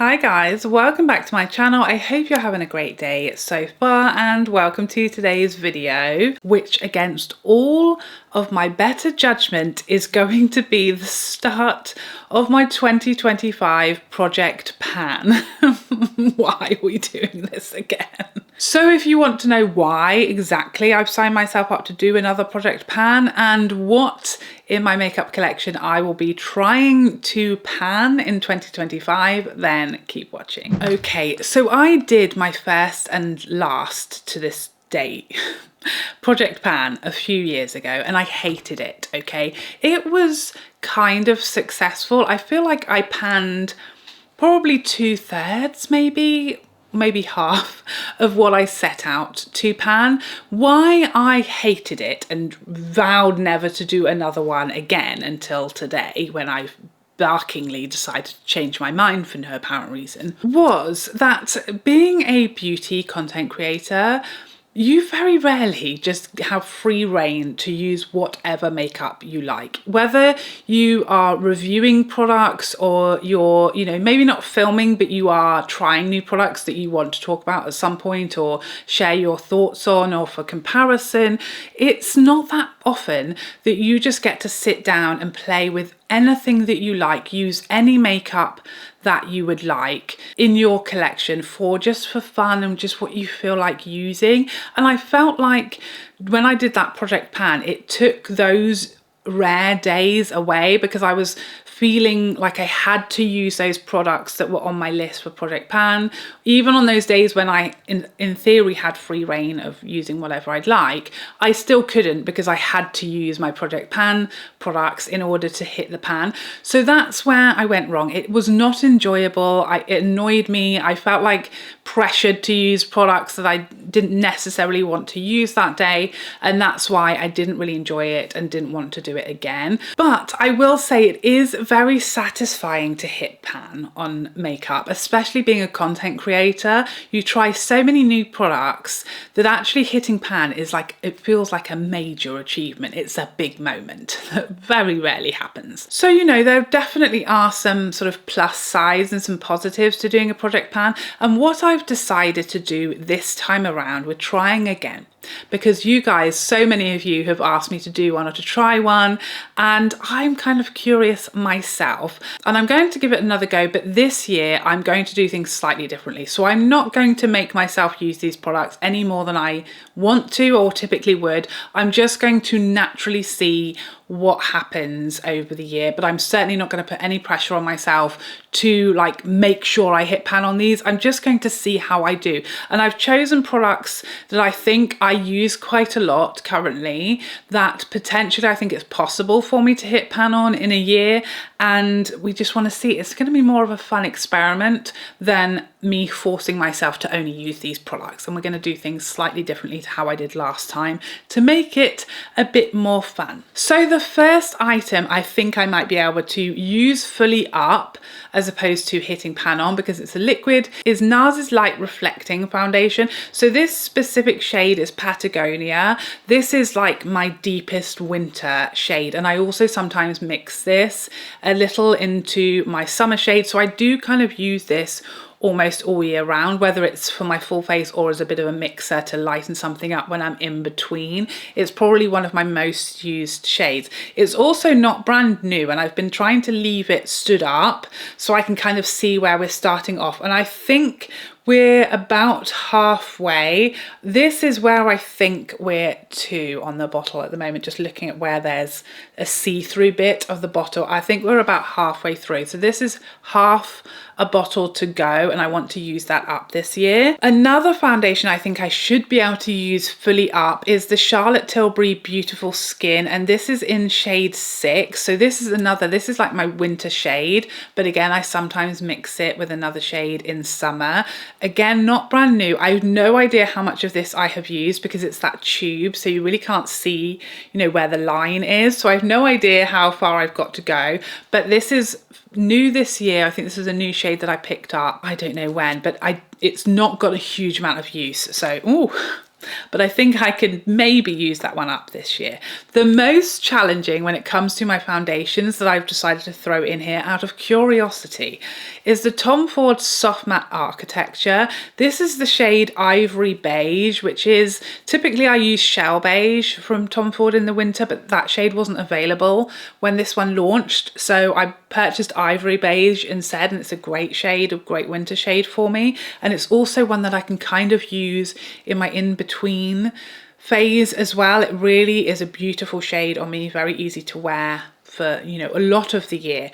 Hi guys, welcome back to my channel. I hope you're having a great day so far and welcome to today's video, which against all of my better judgment is going to be the start of my 2025 project pan. Why are we doing this again? So if you want to know why exactly I've signed myself up to do another project pan and what in my makeup collection I will be trying to pan in 2025, then keep watching. Okay, so I did my first and last to this date project pan a few years ago and I hated it, okay? It was kind of successful. I feel like I panned probably 2/3 maybe half of what I set out to pan. Why I hated it and vowed never to do another one again until today when I barkingly decided to change my mind for no apparent reason was that being a beauty content creator, you very rarely just have free reign to use whatever makeup you like. Whether you are reviewing products or you're, maybe not filming, but you are trying new products that you want to talk about at some point or share your thoughts on or for comparison, it's not that often that you just get to sit down and play with anything that you like, use any makeup that you would like in your collection for fun and just what you feel like using. And I felt like when I did that project pan, it took those rare days away because I was feeling like I had to use those products that were on my list for project pan. Even on those days when I in theory had free reign of using whatever I'd like, I still couldn't because I had to use my project pan products in order to hit the pan. So that's where I went wrong. It was not enjoyable. It annoyed me. I felt like pressured to use products that I didn't necessarily want to use that day, and that's why I didn't really enjoy it and didn't want to do it again. But I will say it is very satisfying to hit pan on makeup, especially being a content creator. You try so many new products that actually hitting pan is like, it feels like a major achievement. It's a big moment that very rarely happens. So, there definitely are some sort of plus sides and some positives to doing a project pan. And what I've decided to do this time around, we're trying again, because you guys, so many of you have asked me to do one or to try one, and I'm kind of curious myself and I'm going to give it another go, but this year I'm going to do things slightly differently. So I'm not going to make myself use these products any more than I want to or typically would. I'm just going to naturally see what happens over the year, but I'm certainly not going to put any pressure on myself to make sure I hit pan on these. I'm just going to see how I do. And I've chosen products that I think I use quite a lot currently that potentially I think it's possible for me to hit pan on in a year, and we just want to see. It's going to be more of a fun experiment than me forcing myself to only use these products, and we're going to do things slightly differently to how I did last time to make it a bit more fun. So the first item I think I might be able to use fully up as opposed to hitting pan on because it's a liquid is Nars Light Reflecting Foundation. So this specific shade is Patagonia. This is like my deepest winter shade, and I also sometimes mix this a little into my summer shade. So I do kind of use this almost all year round, whether it's for my full face or as a bit of a mixer to lighten something up when I'm in between. It's probably one of my most used shades. It's also not brand new, and I've been trying to leave it stood up so I can kind of see where we're starting off. And I think we're about halfway. This is where I think we're to on the bottle at the moment, just looking at where there's a see-through bit of the bottle. I think we're about halfway through. So this is half a bottle to go, and I want to use that up this year. Another foundation I think I should be able to use fully up is the Charlotte Tilbury Beautiful Skin, and this is in shade 6. So this is like my winter shade, but again I sometimes mix it with another shade in summer. Again, not brand new. I have no idea how much of this I have used because it's that tube, so you really can't see, where the line is. So I have no idea how far I've got to go, but this is new this year. I think this is a new shade that I picked up. I don't know when, but it's not got a huge amount of use. So, ooh, but I think I could maybe use that one up this year. The most challenging when it comes to my foundations that I've decided to throw in here out of curiosity is the Tom Ford Soft Matte Architecture. This is the shade Ivory Beige, which is typically I use Shell Beige from Tom Ford in the winter, but that shade wasn't available when this one launched. So I purchased Ivory Beige instead, and it's a great shade, a great winter shade for me. And it's also one that I can kind of use in my in-between phase as well. It really is a beautiful shade on me, very easy to wear for, you know, a lot of the year.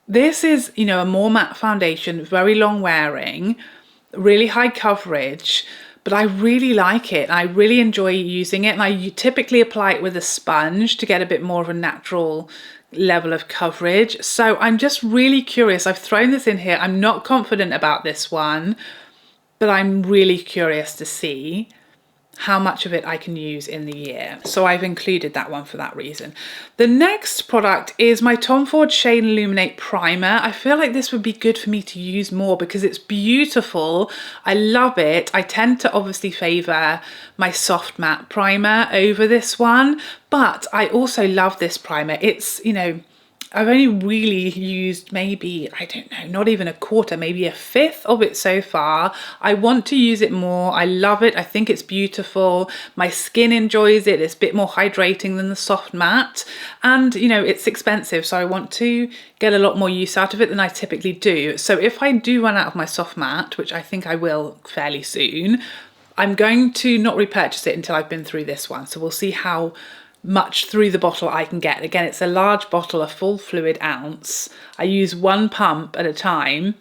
This is, you know, a more matte foundation, very long wearing, really high coverage, but I really like it. I really enjoy using it, and I typically apply it with a sponge to get a bit more of a natural level of coverage. So I'm just really curious. I've thrown this in here. I'm not confident about this one, but I'm really curious to see how much of it I can use in the year. So I've included that one for that reason. The next product is my Tom Ford Shade and Illuminate Primer. I feel like this would be good for me to use more because it's beautiful. I love it. I tend to obviously favour my soft matte primer over this one, but I also love this primer. It's, you know, I've only really used maybe, I don't know, not even a quarter, maybe a fifth of it so far. I want to use it more. I love it. I think it's beautiful. My skin enjoys it. It's a bit more hydrating than the soft matte. And, you know, it's expensive, so I want to get a lot more use out of it than I typically do. So if I do run out of my soft matte, which I think I will fairly soon, I'm going to not repurchase it until I've been through this one. So we'll see how much through the bottle I can get. Again, it's a large bottle, a full fluid ounce. I use one pump at a time,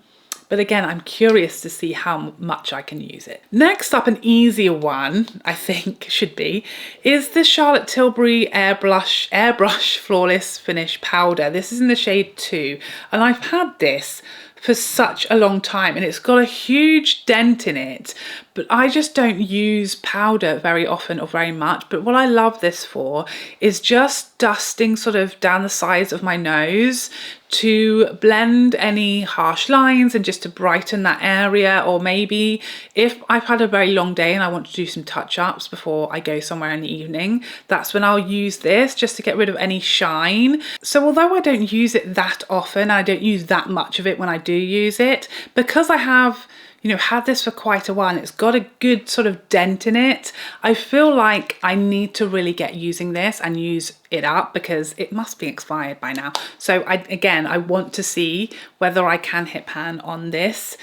but again, I'm curious to see how much I can use it. Next up, an easier one, I think should be, is the Charlotte Tilbury Airbrush Flawless Finish Powder. This is in the shade 2, and I've had this for such a long time, and it's got a huge dent in it, but I just don't use powder very often or very much. But what I love this for is just dusting sort of down the sides of my nose to blend any harsh lines and just to brighten that area. Or maybe if I've had a very long day and I want to do some touch-ups before I go somewhere in the evening, that's when I'll use this just to get rid of any shine. So although I don't use it that often, I don't use that much of it when I do use it, because I have, you know, had this for quite a while and it's got a good sort of dent in it, I feel like I need to really get using this and use it up because it must be expired by now. So I want to see whether I can hit pan on this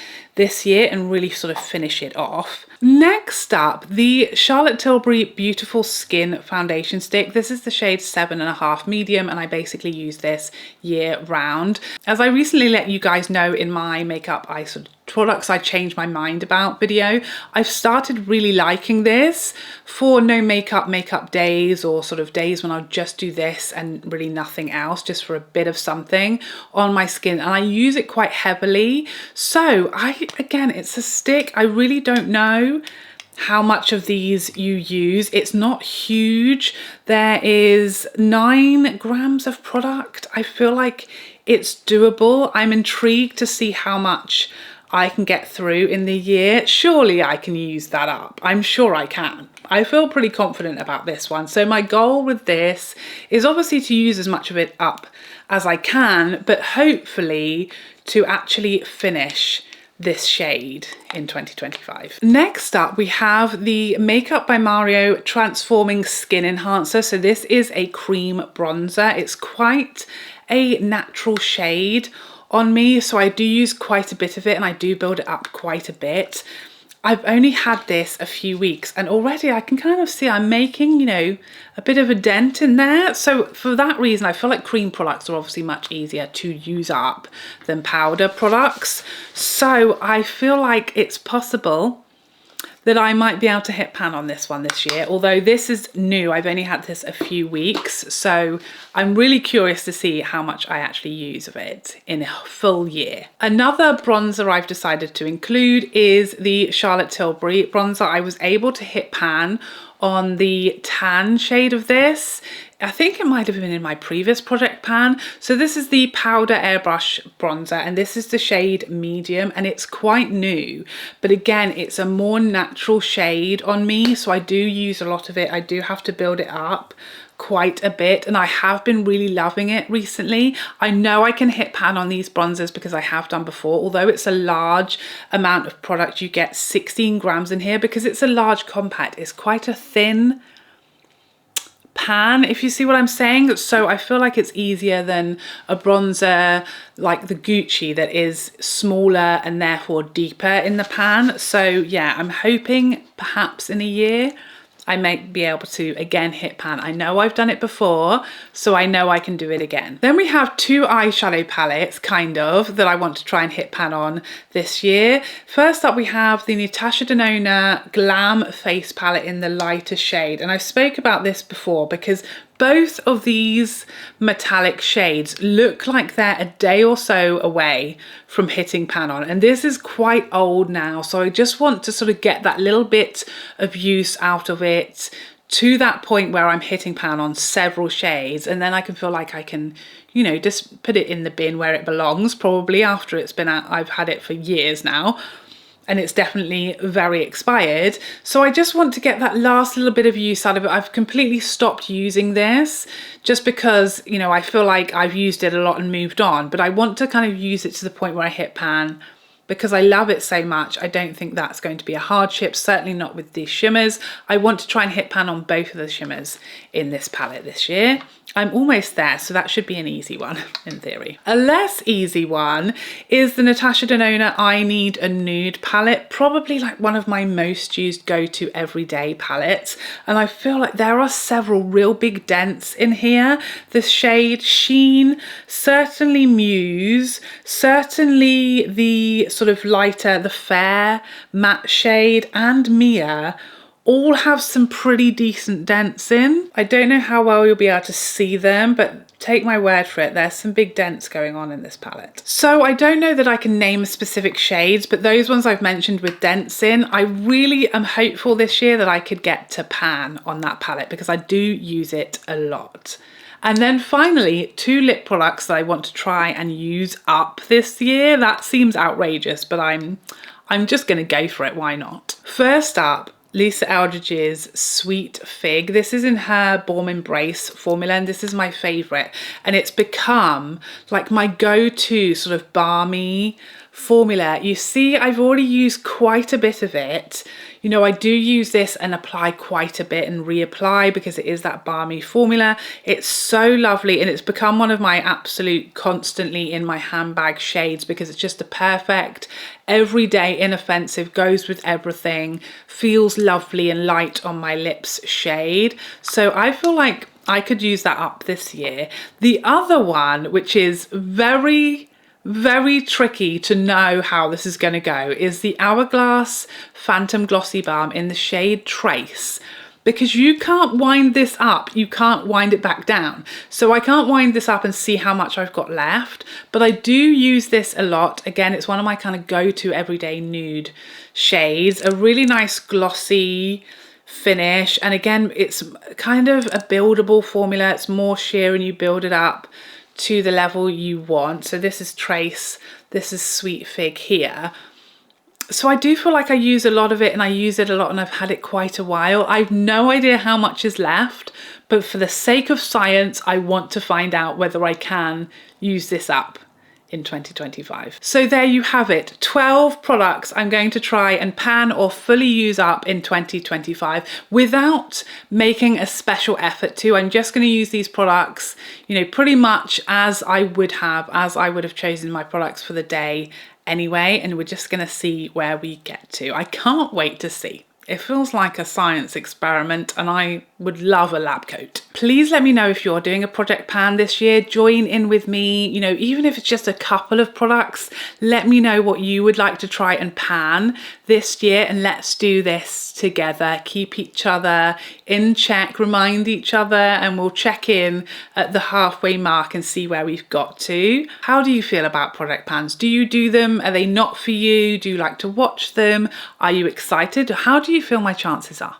year and really sort of finish it off. Next up, the Charlotte Tilbury Beautiful Skin Foundation Stick. This is the shade 7.5 medium, and I basically use this year round. As I recently let you guys know in my makeup products I changed my mind about video, I've started really liking this for no makeup days, or sort of days when I'll just do this and really nothing else, just for a bit of something on my skin, and I use it quite heavily. So again, it's a stick. I really don't know how much of these you use. It's not huge. There is 9 grams of product. I feel like it's doable. I'm intrigued to see how much I can get through in the year. Surely I can use that up. I'm sure I can. I feel pretty confident about this one. So my goal with this is obviously to use as much of it up as I can, but hopefully to actually finish this shade in 2025. Next up, we have the Makeup by Mario Transforming Skin Enhancer. So this is a cream bronzer. It's quite a natural shade on me, so I do use quite a bit of it and I do build it up quite a bit. I've only had this a few weeks and already I can kind of see I'm making, you know, a bit of a dent in there. So for that reason, I feel like cream products are obviously much easier to use up than powder products. So I feel like it's possible that I might be able to hit pan on this one this year, although this is new. I've only had this a few weeks, so I'm really curious to see how much I actually use of it in a full year. Another bronzer I've decided to include is the Charlotte Tilbury bronzer. I was able to hit pan on the tan shade of this. I think it might have been in my previous project pan. So this is the Powder Airbrush bronzer, and this is the shade Medium, and it's quite new. But again, it's a more natural shade on me, so I do use a lot of it. I do have to build it up quite a bit, and I have been really loving it recently. I know I can hit pan on these bronzers because I have done before. Although it's a large amount of product, you get 16 grams in here because it's a large compact. It's quite a thin pan, if you see what I'm saying. So I feel like it's easier than a bronzer like the Gucci that is smaller and therefore deeper in the pan. So yeah, I'm hoping perhaps in a year I may be able to again hit pan. I know I've done it before, so I know I can do it again. Then we have two eyeshadow palettes, kind of, that I want to try and hit pan on this year. First up, we have the Natasha Denona Glam face palette in the lighter shade. And I spoke about this before because both of these metallic shades look like they're a day or so away from hitting pan on. And this is quite old now, so I just want to sort of get that little bit of use out of it to that point where I'm hitting pan on several shades, and then I can feel like I can, you know, just put it in the bin where it belongs, probably after it's been out. I've had it for years now, and it's definitely very expired. So I just want to get that last little bit of use out of it. I've completely stopped using this just because, you know, I feel like I've used it a lot and moved on, but I want to kind of use it to the point where I hit pan because I love it so much. I don't think that's going to be a hardship, certainly not with these shimmers. I want to try and hit pan on both of the shimmers in this palette this year. I'm almost there, so that should be an easy one in theory. A less easy one is the Natasha Denona I Need a Nude palette, probably like one of my most used go-to everyday palettes. And I feel like there are several real big dents in here. The shade Sheen, certainly Muse, certainly the sort of lighter, the Fair matte shade, and Mia all have some pretty decent dents in. I don't know how well you'll be able to see them, but take my word for it, there's some big dents going on in this palette. So I don't know that I can name specific shades, but those ones I've mentioned with dents in, I really am hopeful this year that I could get to pan on that palette because I do use it a lot. And then finally, two lip products that I want to try and use up this year. That seems outrageous, but I'm just gonna go for it, why not? First up, Lisa Eldridge's Sweet Fig. This is in her Baume Embrace formula, and this is my favorite. And it's become like my go-to sort of balmy formula. You see, I've already used quite a bit of it. You know, I do use this and apply quite a bit and reapply because it is that balmy formula. It's so lovely, and it's become one of my absolute constantly in my handbag shades because it's just the perfect everyday inoffensive, goes with everything, feels lovely and light on my lips shade. So I feel like I could use that up this year. The other one, which is very tricky to know how this is going to go, is the Hourglass Phantom Glossy Balm in the shade Trace. Because you can't wind this up, you can't wind it back down. So I can't wind this up and see how much I've got left, but I do use this a lot. Again, it's one of my kind of go-to everyday nude shades, a really nice glossy finish. And again, it's kind of a buildable formula. It's more sheer and you build it up to the level you want. So this is Trace, this is Sweet Fig here. So I do feel like I use a lot of it, and I use it a lot, and I've had it quite a while. I've no idea how much is left, but for the sake of science, I want to find out whether I can use this up in 2025. So there you have it, 12 products I'm going to try and pan or fully use up in 2025 without making a special effort to. I'm just going to use these products, you know, pretty much as I would have chosen my products for the day anyway, and we're just going to see where we get to. I can't wait to see. It feels like a science experiment, and I would love a lab coat. Please let me know if you're doing a project pan this year. Join in with me, you know, even if it's just a couple of products, let me know what you would like to try and pan this year, and let's do this together. Keep each other in check, remind each other, and we'll check in at the halfway mark and see where we've got to. How do you feel about project pans? Do you do them? Are they not for you? Do you like to watch them? Are you excited? How do you feel my chances are?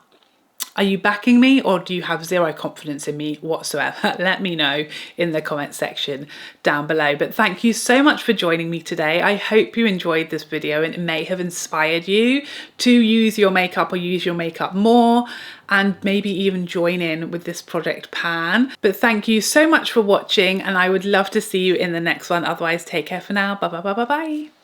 Are you backing me, or do you have zero confidence in me whatsoever? Let me know in the comment section down below. But thank you so much for joining me today. I hope you enjoyed this video and it may have inspired you to use your makeup or use your makeup more, and maybe even join in with this project pan. But thank you so much for watching, and I would love to see you in the next one. Otherwise, take care for now. Bye bye bye bye bye.